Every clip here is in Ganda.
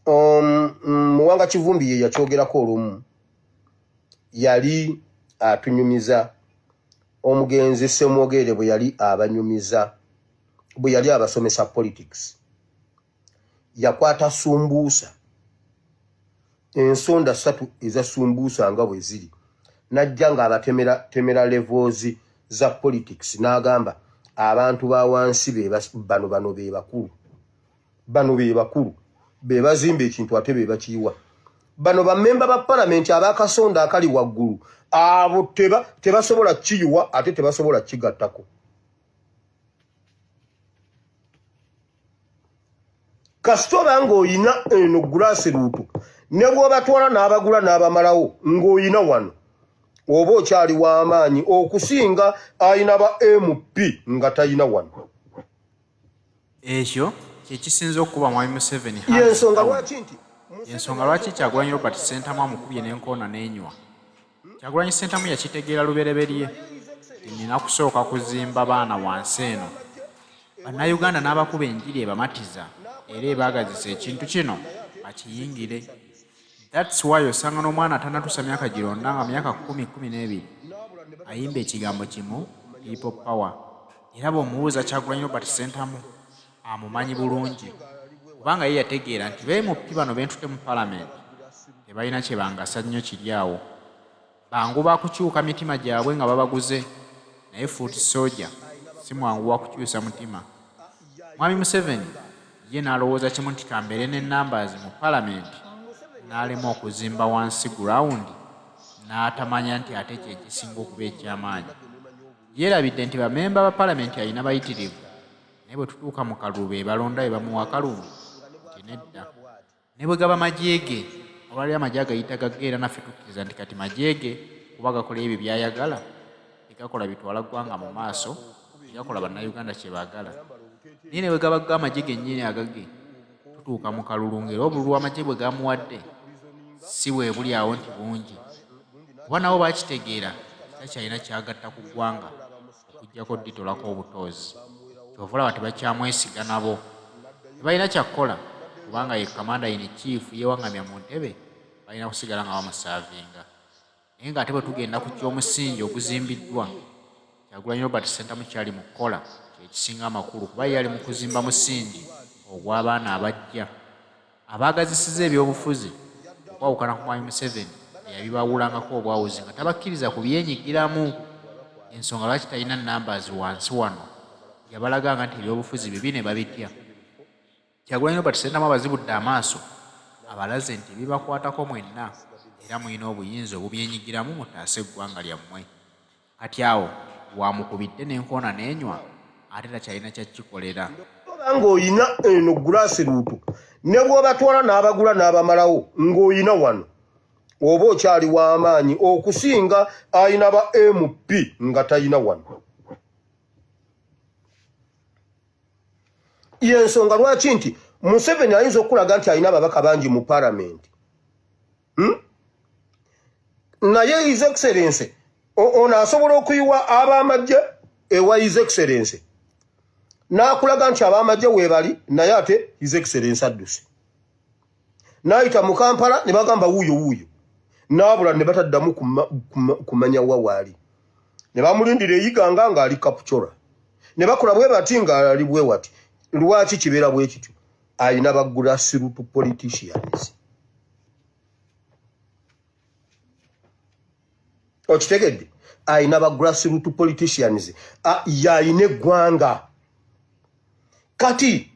Muwanga Kivumbi ye yakyogerako olumu yali atunyumiza omugenzi Ssemwogere bwe yali abanyumiza bwe yali abasomesa politics yakwata sumbuusa ensonda 3 eza sumbuusa nga bwe ziri najja nga abatemera levels za politics n'agamba abantu ba wansi bano be bakulu be bazimba ekintu ate be bakiyiwa bano bamemba ba parliament abakasonda akali waggulu abo tebasobola kiyiwa ate tebasobola kigattako kasitoba ng'oyina eno grassroots ne bw'obatwala n'abagula n'abamalawo ng'oyina wano oba okyali w'amaanyi okusinga ayina ba MP nga tayina wano ekyo kyekisinza okuba Mwami Museveni yensonga lwaki Kyagulanyi Robert Ssentamu amukubye n'enkoona n'enywa Kyagulanyi Ssentamu yakitegeera lubereberye nina kusooka kuzimba baana wansi eno bannayuganda n'abakuba enjiri ebamatiza era ebaagazisa ekintu kino bakiyingire. That's why osanga n'omwana atanatuusa myaka gironda nga myaka 10-12 ayimba ekigambo kimu people power era bw'omubuuza Kyagulanyi Robert Ssentamu amumanyi bulungi kubanga ye yategeera nti beemupi bano bentutte mu palamenti tebalina kye bangasa nnyo kiri awo bangu bakukyuka mitima gyabwe nga babaguze naye fuuti soja si mwangu wa kukyusa mutima. Mwami Museveni ye n'alowooza kimu nti kambeere ne numbers mu palamenti n'alema okuzimba wansi gurawundi n'atamanya nti ate kye kisinga okuba eky'amaanyi. Yeerabidde nti bamemba ba palamenti alina bayitirivu naye bwe tutuuka mu kalulu be balonda be bamuwa akalulu nti nedda ne bwe gaba majeege olwali amagye agayita gageera naffe tukkiriza nti kati majeege kuba gakola ebyo byayagala tegakola bitwala ggwanga mu maaso tegakola bannayuganda kye baagala naye ne bwe gaba g'amagye gennyini agage tutuuka mu kalulu ng'era obululu amagye bwe gamuwadde si bwe buli awo nti bungi kuba nabo baakitegeera takyalina kyagatta ku ggwanga okuggyako dditolako obutoozi kyova olaba tebakyamwesiga nabo tebalina kyakkola kubanga ye kamanda in chief yeewaŋŋamya mu ntebe balina kusigala nga bamusaavinga naye ng'ate bwe tugenda ku ky'omusingi oguzimbiddwa Kyagulanyi Robert Ssentamu kyali mu kukola kyekisinga amakulu kuba yali mu kuzimba musingi ogw'abaana abajja abaagazisiza ebyobufuzi okwawukana ku Mwami Museveni eyabibawulangako obwawuzi nga tabakkiriza ku byenyigiramu ensonga lwaki talina numbers wansi wano yabalaganga nti ebyobufuzi bibi ne babitya. Kyagulanyi Robert Ssentamu abazibudde amaaso abalaze nti bibakwatako mwenna era mulina obuyinza obubyenyigiramu mutaase eggwanga lyammwe. Kati awo wamukubidde n'enkoona n'enywa ate takyalina kyakikolera. Ng'oyina eno grassroots ne bw'obatwala n'abagula n'abamalawo ng'oyina wano oba okyali w'amaanyi okusinga ayina ba MP nga tayina wano. Yensonga lwaki nti Museveni ayinza okulaga nti alina ababaka bangi mu palamenti naye His Excellency ono asobola okuyiwa ab'amagye ewa His Excellency n'akulaga nti ab'amagye weebali naye ate His Excellency adduse n'ayita mu Kampala ne bagamba wuuyo n'abula ne bataddamu kumanya wawaali ne bamulindira eyiganga ng'ali Kapchora ne bakola bwe bati ng'ali bwe wati. Lwaki kibeera bwe kityo? Ayina ba grassroots politicians. Okitegedde? Ayina ba grassroots politicians. Yayina eggwanga. Kati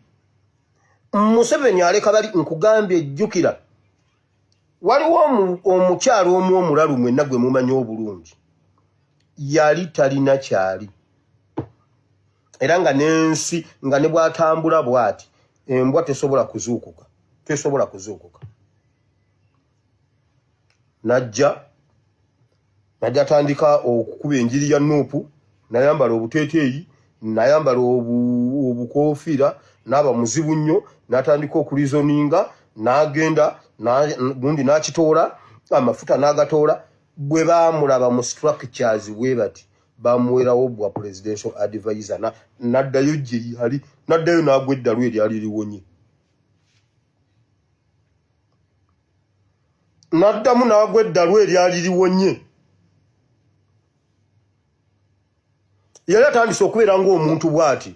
Museveni aleka bali nkugambye ejjukira. Waliwo omukyalo omu omulalu mwenna gwe mumanyi obulungi. Yali talina kyali. Era nga n'ensi nga ne bw'atambula bw'ati embwa tesobola kuzuukuka. Najja atandika okukuba enjiri ya Nuupu, nayambala obuteeteeyi, nayambala obukoofiira, n'aba muzibu nnyo, n'atandika okulizoninga, n'agenda, gundi n'akitoola, amafuta n'agatoola, bwe baamulaba mu structures bwe bati. Bamuwerawo bwa presidential advisor n'addayo gye yali n'addayo n'agwa eddalu eryali liwonye. Naddamu n'agwa eddalu eryali liwonye. Yali atandise okubeera ng'omuntu bw'ati.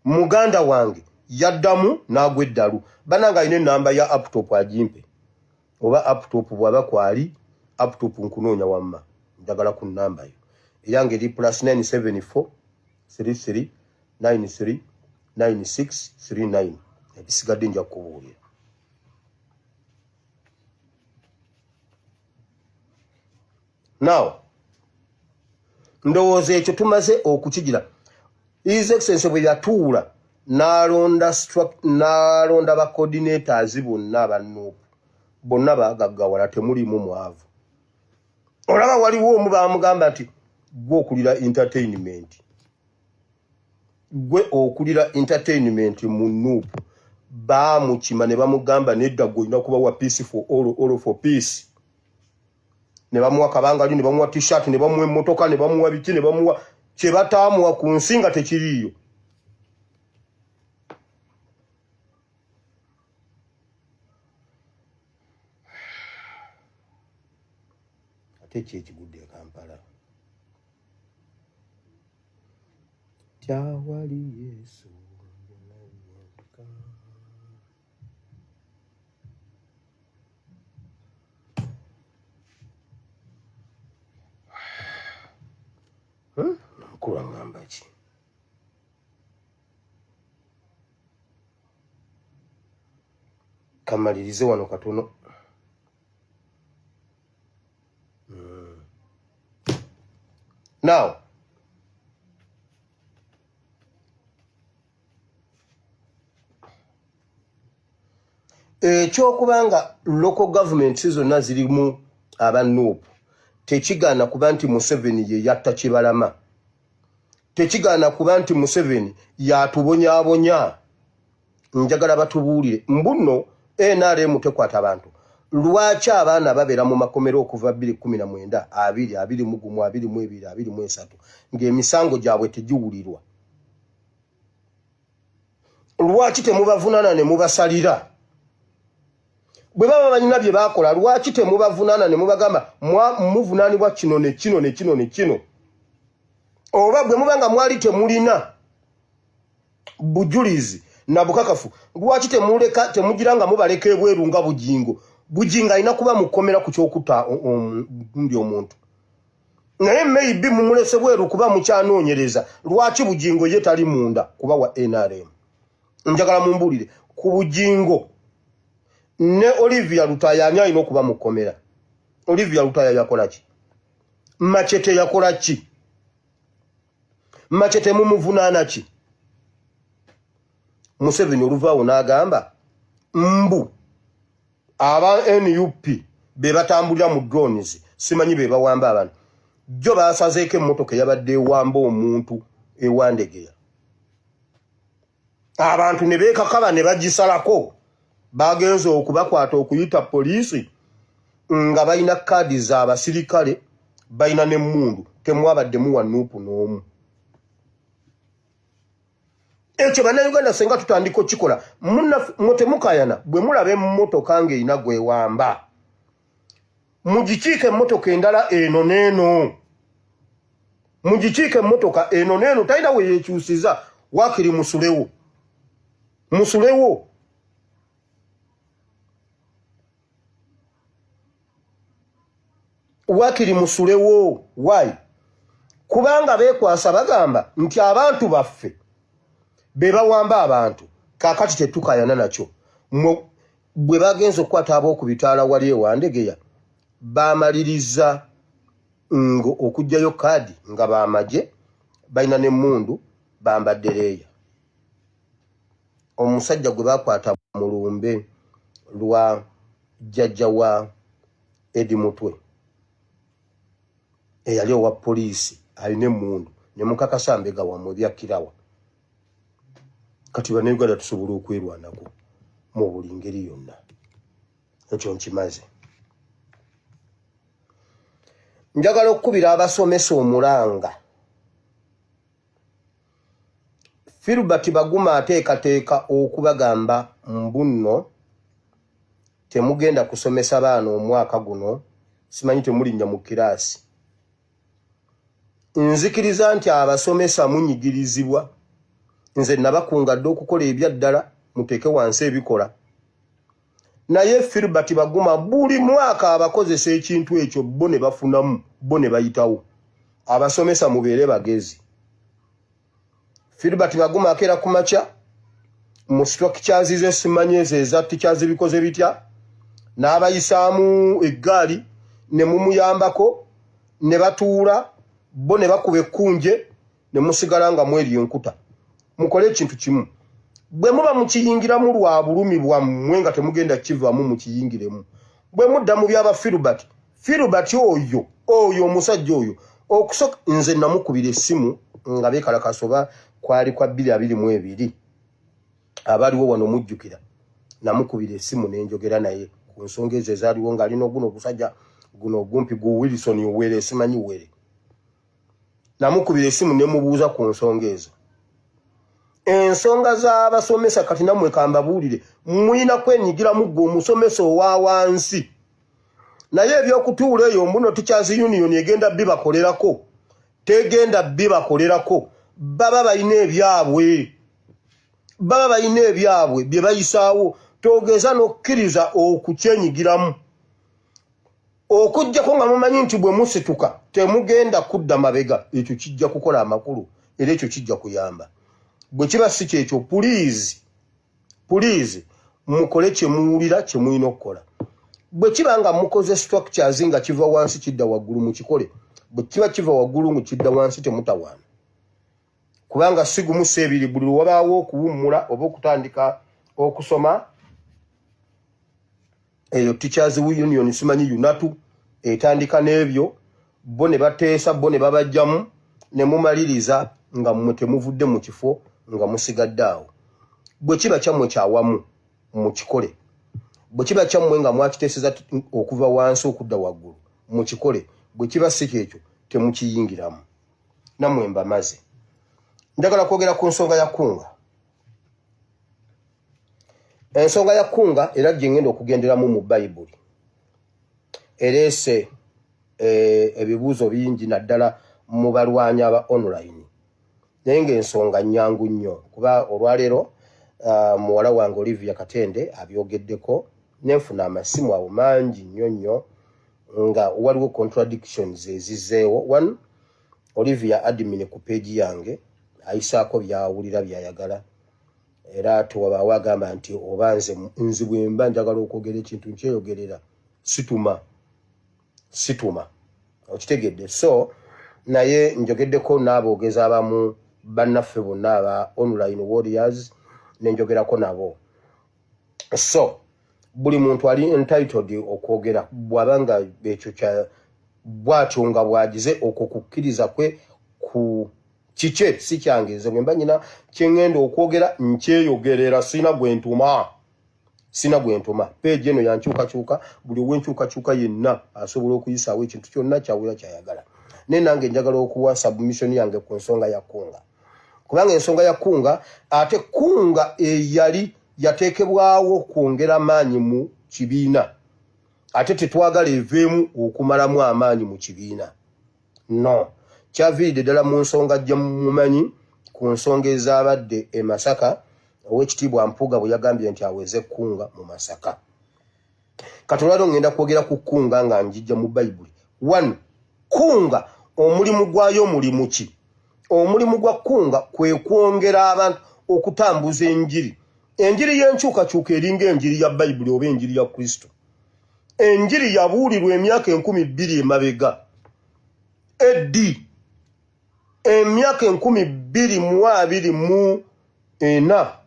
Muganda wange yaddamu n'agwa eddalu. Bananga alina ennamba ya laptop agimpe. Oba laptop bw'aba kwali laptop nkunoonya wamma. Njagala ku nnamba yo. Eyange eri +974 33 93 96 39. Ebisigadde nja kubuulira. Now, ndowooza ekyo tumaze okukigira. His Excellency bwe yatuula n'alonda ba coordinators bonna abannuupu. Bonna baagaggawala temulimu mwavu. Olaba waliwo omu baamugamba nti gwe okulira entertainment. Gwe okulira entertainment mu nuupu. Baamukima ne bamugamba nedda gwe olina kuba wa peace for all for peace. Ne bamuwa kabangali, ne bamuwa t-shirt, ne bamuwa emmotoka, ne bamuwa biki, ne bamuwa kye bataamuwa ku nsi nga tekiriiyo. Ate ki ekigudde e Kampala? Kyawali Yesu. Mukulu angamba ki? Kamalirize wano katono. Now, ekyokubanga local government zonna zirimu abannuupu tekigaana kuba nti Museveni ye yatta Kibalama. Tekigaana kuba nti Museveni yatubonyaabonya. Njagala batubuulire. Mbuno NRM tekwata abantu. Lwaki abaana babeera mu makomero okuva 2019, 2021, 22, 23 ng'emisango gyabwe tegiwulirwa? Lwaki temubavunaana ne mubasalira? Bwe baba balina bye baakola, lwaki temubavunaana ne mubagamba muvunaanibwa kino ne kino ne kino ne kino? Oba bwe mubanga mwali temulina bujulizi na bukakafu, lwaki temugira nga mubaleka ebweru nga Bujingo? Bujingo alina kuba mukomera ku kyokutta ndi omuntu. Naye maybe mumulese bweru kuba mukyanoonyereza. Lwaki Bujingo ye tali munda kuba wa NRM? Njagala mumbuulire ku Bujingo ne Olivia Lutaya ani alina okuba mukomera. Olivia Lutaya yakola ki? Machete yakola ki? Machete mumuvunaana ki? Museveni oluvaawo n'agamba mbu aba NUP be batambulira mu drones, simanyi be bawamba abantu. Jjo baasazeeko emmotoka eyabadde ewamba omuntu ewandegeya. Abantu ne beekakaba ne bagisalako. Bagenze okubakwata okuyita poliisi nga balina kaadi z'abasirikale, balina n'emmundu, temwabaddemu wa nuupu n'omu. Ekyo bannayuganda senga tutandika okikola, mutemukayana bwe mulaba emmotoka ng'erina gwewamba. Mugikiike emmotoka endala eno n'eno. Mugikiike emmotoka eno n'eno, talina we yeekyusiza, waakiri musulewo. Musulewo. Waakiri musulewo. Why? Kubanga beekwasa bagamba nti abantu baffe be bawamba abantu. Kaakati tetukayana nakyo. Bwe bagenze okukwata ab'okubitaala wali ewandegeya, baamaliriza okuggyayo kaadi nga baamaje, balina n'emmundu, bambadde leeya. Omusajja gwe baakwata mu lumbe lwa jjajja wa Edi Mutwe, eyali owa poliisi, alina emmundu, ne mukakasa mbega wamwe byakkirawa. Kati bannayuganda tusobola okwerwanako mu buli ngeri yonna. Ekyo nkimaze. Njagala okukubira abasomesa omulanga. Filbert Baguma ateekateeka okubagamba mbuno temugenda kusomesa baana omwaka guno simanyi temulinnya mu kirasi nzikiriza nti abasomesa munyigirizibwa nze nabakungadde okukola ebyaddala muteke wansi ebikola naye Filbert Baguma buli mwaka abakozesa ekintu ekyo bo ne bafunamu bo ne bayitawo abasomesa mubeere bagezi Filbert Baguma akera kumacha mu structures ze simanyeze za teachers bikoze bitya n'abayisaamu eggaali ne mumuyambako ne batuula bo ne bakube kunje ne musigala nga mweri enkuta mukole ekintu kimu bwe muba mukiyingiramu lwa bulumi bwammwe nga temugenda kivaamu mukiyingiremu bwe mudda mu byaba Filbert oyo omusajja oyo okusoka nze namukubira essimu nga beekalakasoba kwali kwa 2022 abaliwo wano mujjukira namukubira essimu nenjogera naye ku nsonga ezo ezaaliwo ng'alina guno omusajja guno ogumpi gu Wilson Uwere simanyi Uwere namukubira essimu ne mubuuza ku nsonga ezo ensonga z'abasomesa kati namwe kambabuulire mwina kwenyigira muggo omusomesa owa wansi naye ebyokutuula eyo mbuno Teachers Union egenda bibakolerako tegenda bibakolerako baba balina ebyabwe bye bayisaawo togeza n'okkiriza okukyenyigiramu okujjako nga mumanyi nti bwe musituka temugenda kudda mabega ekyo kijja kukola amakulu era ekyo kijja kuyamba bwe kiba si kyekyo puliizi mukole kye muwulira kye mulina okukola bwe kiba nga mukoze structures nga kiva wansi kidda waggulu mukikole bwe kiba kiva waggulu mu kidda wansi temutawaana kubanga sigumu sebiri buli wabaawo okuwummula oba okutandika okusoma eyo Teachers Union simanyi yunatu etandika n'ebyo bo ne bateesa bo ne babajjamu ne mumaliriza nga mmwe temuvudde mu kifo nga musigadde awo bwe kiba kyammwe kyawamu mukikole bwe kiba kyammwe nga mwakiteeseza okuva wansi okudda waggulu mukikole bwe kiba si kyekyo temukiyingiramu nammwe mbamaze njagala kwogera ku nsonga ya Kkunga ensonga ya Kkunga era gye ngenda okugenderamu mu Bayibuli ereese ebibuuzo bingi naddala mu balwanyi aba online naye ng'ensonga nnyangu nnyo kuba olwaleero muwala wange Olivia Katende abyogeddeko nenfuna amasimu awo mangi nnyo nga waliwo contradictions ezizzeewo one Olivia admin ku page yange ayisaako byawulira byayagala era tuwabaawo agamba nti oba nze bwe mba njagala okwogera ekintu nkyeyogerera situma okitegedde so naye njogeddeko n'aboogezi abamu bannaffe bonna aba online warriors nenjogerako nabo so buli muntu ali entitled okwogera bw'abanga ekyo kya bw'atyo nga bwagize okukkiriza kwe ku kike si kyange nze bwe mba nyina kyengenda okwogera nkyeyogerera sina gwentuma page eno yankyukakyuka buli wenkyukakyuka yenna asobola okuyisaawo ekintu kyonna kyawula kyayagala naye nange njagala okuwa submission yange ku nsonga ya Kkunga kubanga ensonga ya Kkunga ate Kkunga eyali yateekebwawo kwongera maanyi mu kibiina ate tetwagala eveemu okumalamu amaanyi mu kibiina no kyaviiridde ddala mu nsonga gye mumanyi ku nsonga ezabadde e Masaka ow'ekitiibwa Mpuuga bwe yagambye nti aweze Kkunga mu Masaka kati olwaliro ngenda kwogera ku Kkunga nga njijja mu Bayibuli one Kkunga omulimu gwayo mulimu ki omulimu gwa Kkunga kwe kwongera abantu okutambuza enjiri y'enkyukakyuka eringa enjiri ya Bayibuli oba enjiri ya Kristo enjiri yabuulirwa emyaka 2000 emabega eddi emyaka 2024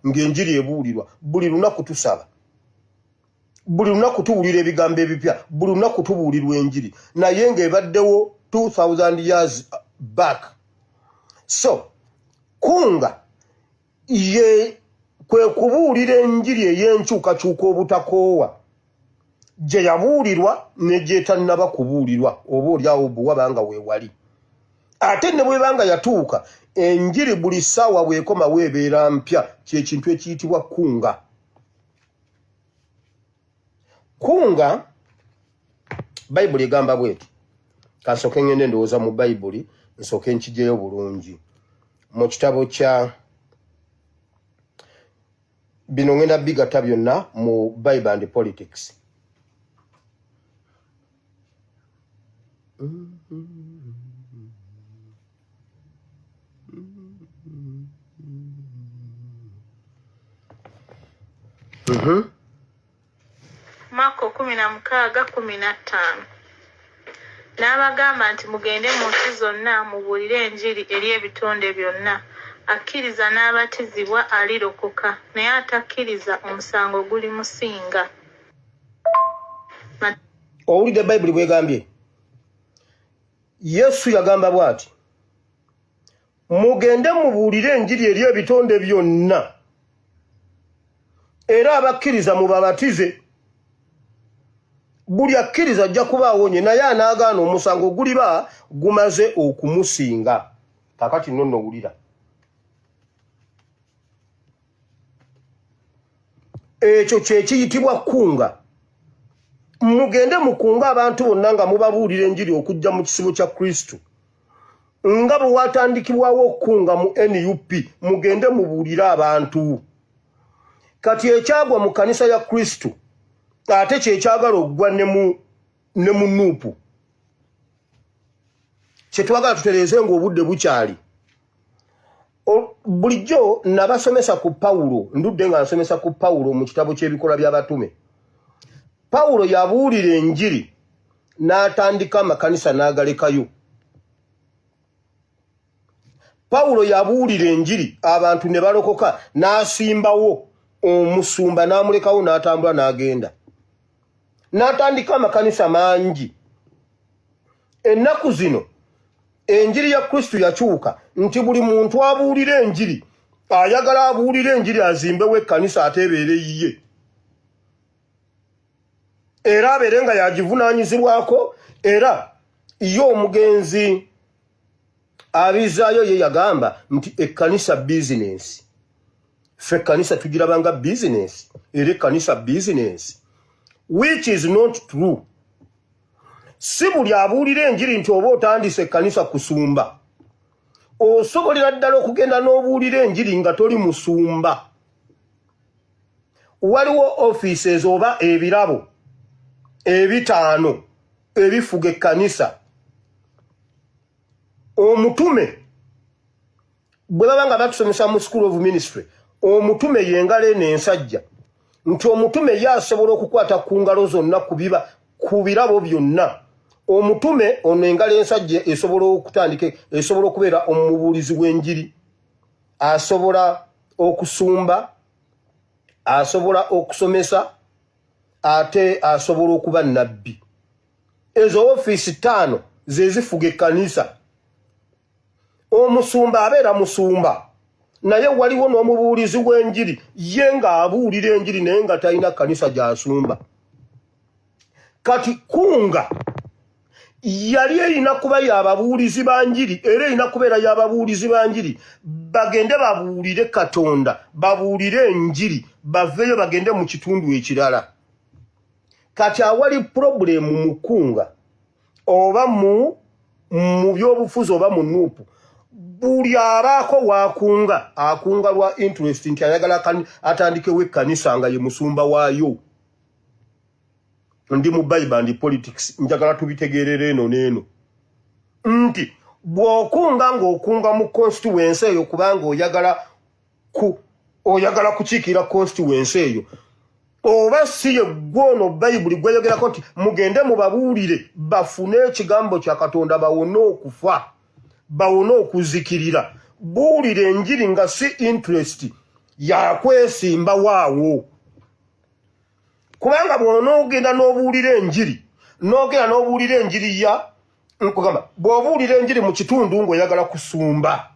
ng'enjiri ebuulirwa buli lunaku tusaba buli lunaku tuwulira ebigambo ebipya buli lunaku tubuulirwa enjiri naye ng'ebaddewo 2000 years back so Kkunga ye kwe kubuulira enjiri ey'enkyukakyuka obutakoowa gye yabuulirwa ne gyetannaba kubuulirwa oba olyawo buwabanga weewali ate ne bwebanga yatuuka enjiri buli ssaawa bwekoma weebeera mpya kyekintu ekiyitibwa Kkunga kunga Bible egamba bweti kasoke ngende ndowooza mu Bible nsoke nkijeyo bulungi mu kitabo kya bino ngenda bigata byonna mu Bible and Politics. Mako 16:15 n'abagamba nti mugende mu nsi zonna mubuulire enjiri eri ebitonde byonna. Akkiriza n'abatizibwa alirokoka, naye atakkiriza omusango guli musinga. Owulidde Bible bwegambye Yesu yagamba bw'ati mugende mubuulire enjiri eri ebitonde byonna era abakkiriza mubabatize. Buli akkiriza ajja kuba awonye naye anaagaana omusango guliba gumaze okumusinga. Kakati nno owulira ekyo kye kiyitibwa kunga. Mugende mukunga abantu bonna nga mubabuulira enjiri okujja mu kisibo kya Kristo. Nga bwe watandikibwawo okunga mu NUP mugende mubuulire abantu. Kati ekyagwa mu kanisa ya Kristo ate kyekyagala okugwa ne mu nuupu. Kyetwagala tutereeze ng'obudde bukyali. Bulijjo nabasomesa ku Pawulo, ndudde nga nsomesa ku Pawulo mu kitabo ky'ebikola by'abatume. Pawulo yabuulira enjiri n'atandika amakanisa n'agalekayo. Pawulo yabuulira enjiri abantu ne balokoka n'asimbawo omusumba n'amulekawo n'atambula n'agenda. N'atandika amakanisa mangi. Ennaku zino enjiri ya Kristo yakyuka nti buli muntu abuulira enjiri ayagala abuulira enjiri azimbewo ekkanisa ateebeere yiye. Era abeere nga yagivunaanyizibwako era ye omugenzi abizaayo ye yagamba nti ekkanisa bizinesi. Ffe ekkanisa tugirabanga bizinesi era ekkanisa bizinesi. Which is not true. Si buli abuulira enjiri nti oba otandise ekkanisa kusumba. Osobolera ddala okugenda n'obuulira enjiri nga toli musumba. Waliwo offices oba ebirabo ebitaano ebifuga ekkanisa. Omutume bwe baba nga batusomesa mu School of Ministry, omutume yengalo eno ensajja nti omutume ye asobola okukwata ku ngalo zonna ku birabo byonna. Omutume ono engalo ensajja esobola okutandika, esobola okubeera omubuulizi w'enjiri, asobola okusumba, asobola okusomesa, ate asobola okuba nabbi. Ezo ofiisi 5 ze zifuga ekkanisa. Omusumba abeera musumba, naye waliwo n'omubuulizi w'enjiri ye nga abuulira enjiri naye nga talina kkanisa gy'asumba. Kati kunga yali erina kuba y'ababuulizi ba njiri era erina kubeera y'ababuulizi ba njiri bagende babuulire Katonda, babuulire enjiri, baveeyo bagende mu kitundu ekirala. Kati awali problemu mu kunga oba mu byobufuzi oba mu nuupu, buli abaako waakunga akunga lwa interest nti ayagala atandikewo ekkanisa nga ye musumba waayo. Ndi mu Bible and Politics njagala tubitegeerere eno n'eno nti bw'okunga ng'okunga mu constituency eyo kubanga oyagala kukiikira constituency eyo, oba si ye gwono Bible gweyogerako nti mugende mubabuulire bafune ekigambo kya Katonda bawone okufa, bawone okuzikirira. Buulire enjiri nga si interest yakwesimba waawo. Kubanga bw'onoogenda n'obuulira enjiri, n'ogenda n'obuulira enjiri ya nkugamba, bw'obuulira enjiri mu kitundu ng'oyagala kusumba,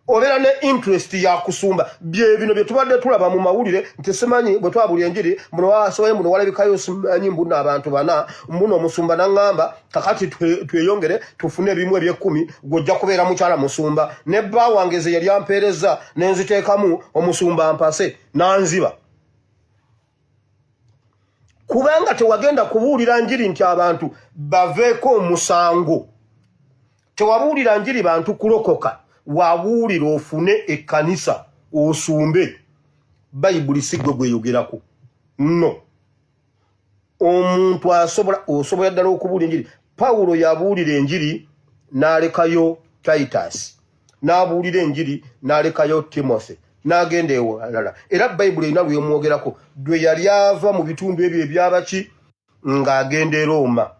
obeera ne interest ya kusumba. Bye bino bye tubadde tulaba mu mawulire nti simanyi bwe twabuulira enjiri muno wasoboye muno walabikayo simanyi mbuno abantu bana mbuno omusumba n'aŋŋamba kakati tweyongere tufune ebimu eby'ekkumi gw'ojja kubeera mukyala musumba. Ne bba wange ze yali ampeereza ne nziteekamu omusumba mpase n'anziba. kubanga tewagenda kubuulira njiri nti abantu baveeko omusango. Tewabuulira njiri bantu kulokoka, wabuulira ofune ekkanisa osumbe. Bayibuli si gwe gweyogerako. No. Omuntu osobola ddala okubuulira enjiri. Pawulo yabuulira enjiri n'alekayo Titus, n'abuulira enjiri n'alekayo Timothy, n'agenda ewalala. Era Bayibuli erina lwemwogerako dwe yali ava mu bitundu ebyo ebyabaki ng'agenda e Roma.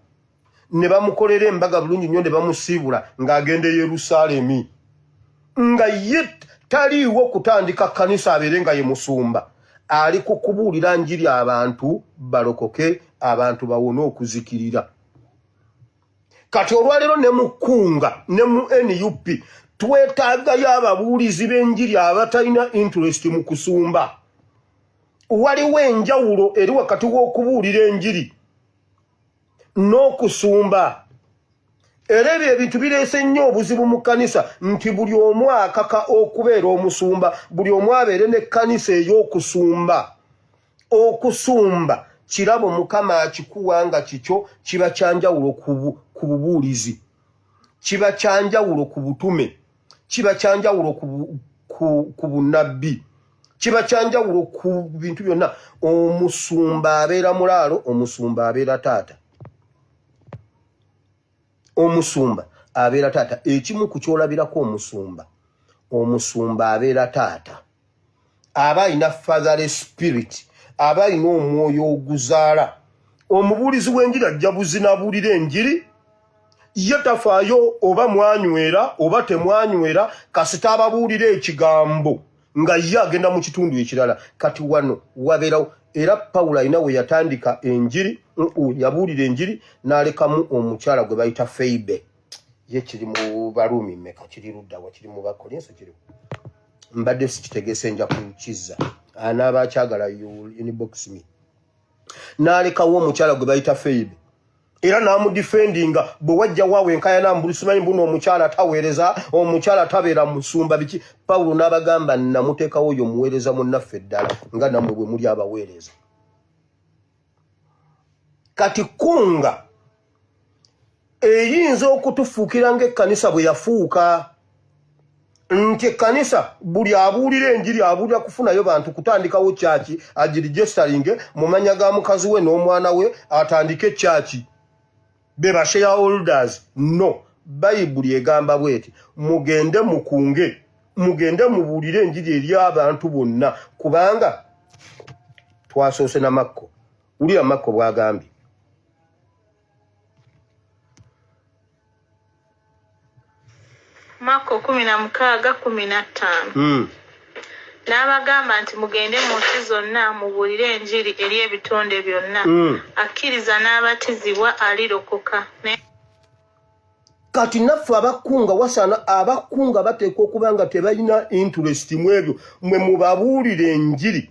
Ne bamukolera embaga bulungi nnyo ne bamusiibula ng'agenda e Yerusaalemi. Nga ye taliiwo kutandika kkanisa abeere nga ye musumba. Ali kukubuulira njiri abantu balokoke, abantu bawone okuzikirira. Kati olwaleero ne mu Kkunga ne mu NUP twetaagayo ababuulizi b'enjiri abatalina interest mu kusumba. Waliwo enjawulo eri wakati w'okubuulira enjiri n'okusumba. Era ebyo ebintu bireese nnyo obuzibu mu kkanisa nti buli omu akaka okubeera omusumba, buli omu abeere n'ekkanisa ey'okusumba. Okusumba kirabo Mukama akikuwa nga kikyo kiba kyanjawulo ku bubuulizi, kiba kyanjawulo ku butume, kiba kyanjawulo ku bunnabbi, kiba kyanjawulo ku bintu byonna. Omusumba abeera mulaalo, omusumba abeera taata. Omusumba abeera taata. Ekimu ku kyolabirako omusumba, omusumba abeera taata. Aba alina fatherly spirit, aba alina omwoyo oguzaala. Omubuulizi w'enjiri ajja buzinabuulira enjiri, ye tafaayo oba mwanywera oba temwanywera, kasita ababuulira ekigambo nga ye agenda mu kitundu ekirala. Kati wano wabeerawo. Era Pawulo alina we yatandika enjiri, yabuulira enjiri n'alekamu omukyala gwe bayita Feibe. Ye kiri mu Baruumi mmeka, kiri ludda wa, kiri mu Bakolinso, kiri mbadde sikitegeese nja kukizza. Anaaba akyagala inbox me. N'alekawo omukyala gwe bayita Feibe. Era n'amudifendinga bwe wajja waawe enkayana mbuli simanyi mbuno omukyala taweereza, omukyala tabeera musumba biki. Pawulo n'abagamba namuteekawo oyo muweereza munnaffe ddala nga nammwe bwe muli abaweereza. Kati Kkunga eyinza okutufuukira ng'ekkanisa bwe yafuuka, nti ekkanisa buli abuulira enjiri abuulira kufunayo bantu, kutandikawo kyaki agiregisteringe mu manya ga mukazi we n'omwana we, atandike kyaki be ba shareholders. No. Bayibuli egamba bweti mugende mukunge, mugende mubuulire enjiri eri abantu bonna, kubanga twasoose na Makko. Ulira Makko bw'agambye. Makko 16:15. N'abagamba nti mugende mu nsi zonna mubuulire enjiri eri ebitonde byonna. Akkiriza n'abatizibwa alirokoka. Kati naffe abakkunga wasaana abakkunga bateekwa okuba nga tebalina interest mu ebyo, mwe mubabuulira enjiri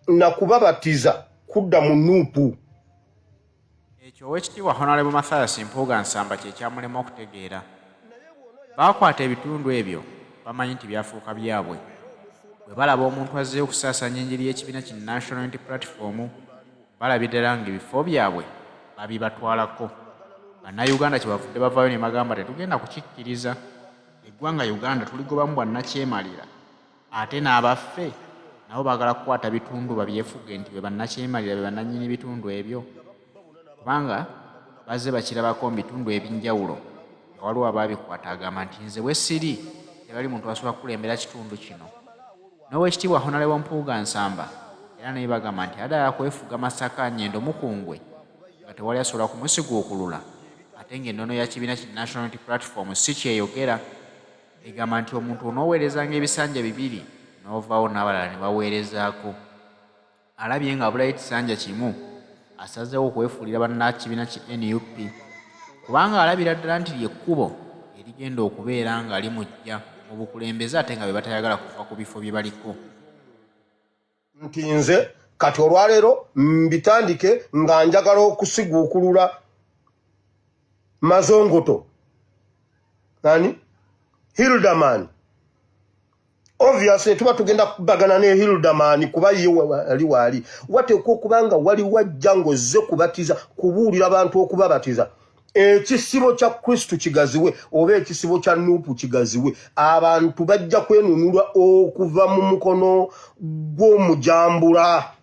na kubabatiza kudda mu nuupu. Ekyo Oweekitiibwa Honorable Mathias Mpuuga Nsamba kye kyamulema okutegeera. Baakwata ebitundu ebyo bamanyi nti byafuuka byabwe. Bwe balaba omuntu azzeeyo okusaasaanya enjiri y'ekibiina ki National Unity Platform, balabira nga ebifo byabwe babibatwalako. Bannayuganda kyebavudde bavaayo ne bagamba tetugenda kukikkiriza. Eggwanga Uganda tuligobamu bwannakyemalira, ate n'abaffe nabo baagala kukwata bitundu babyefuge nti be bannakyemalira, be bannannyini bitundu ebyo, kubanga bazze bakirabako mu bitundu eb'injawulo. Waliwo abaabikwata agamba nti nze bwe siri tebali muntu asobola kukulembera kitundu kino. N'Oweekitiibwa Honorable Mpuuga Nsamba era naye bagamba nti adala kwefuga Masaka, Nyendo, Mukungwe nga tewali asobola kumusiga okulula, ate ng'ennono ya kibiina ki National Unity Platform si kyeyogera. Egamba nti omuntu onooweerezanga ebisanja 2 n'ovaawo n'abalala ne baweerezaako. Alabye nga abulayo ekisanja kimu asazeewo okwefuulira bannakibiina ki NUP, kubanga alabira ddala nti lyekkubo erigenda okubeera nga limujja mu bukulembeze ate nga be batayagala kuva ku bifo bye baliko. Nti nze kati olwaleero mbitandike nga njagala okusiguukulula Mazongoto, Hildaman, obviously tuba tugenda kubagana ne Hildamani kuba ye wali wateekwa okubanga wali wajja ng'ozze kubatiza kubuulira abantu okubabatiza ekisibo kya Kristo kigaziwe oba ekisibo kya Nuupu kigaziwe abantu bajja kwenunulwa okuva mu mukono gw'omujambula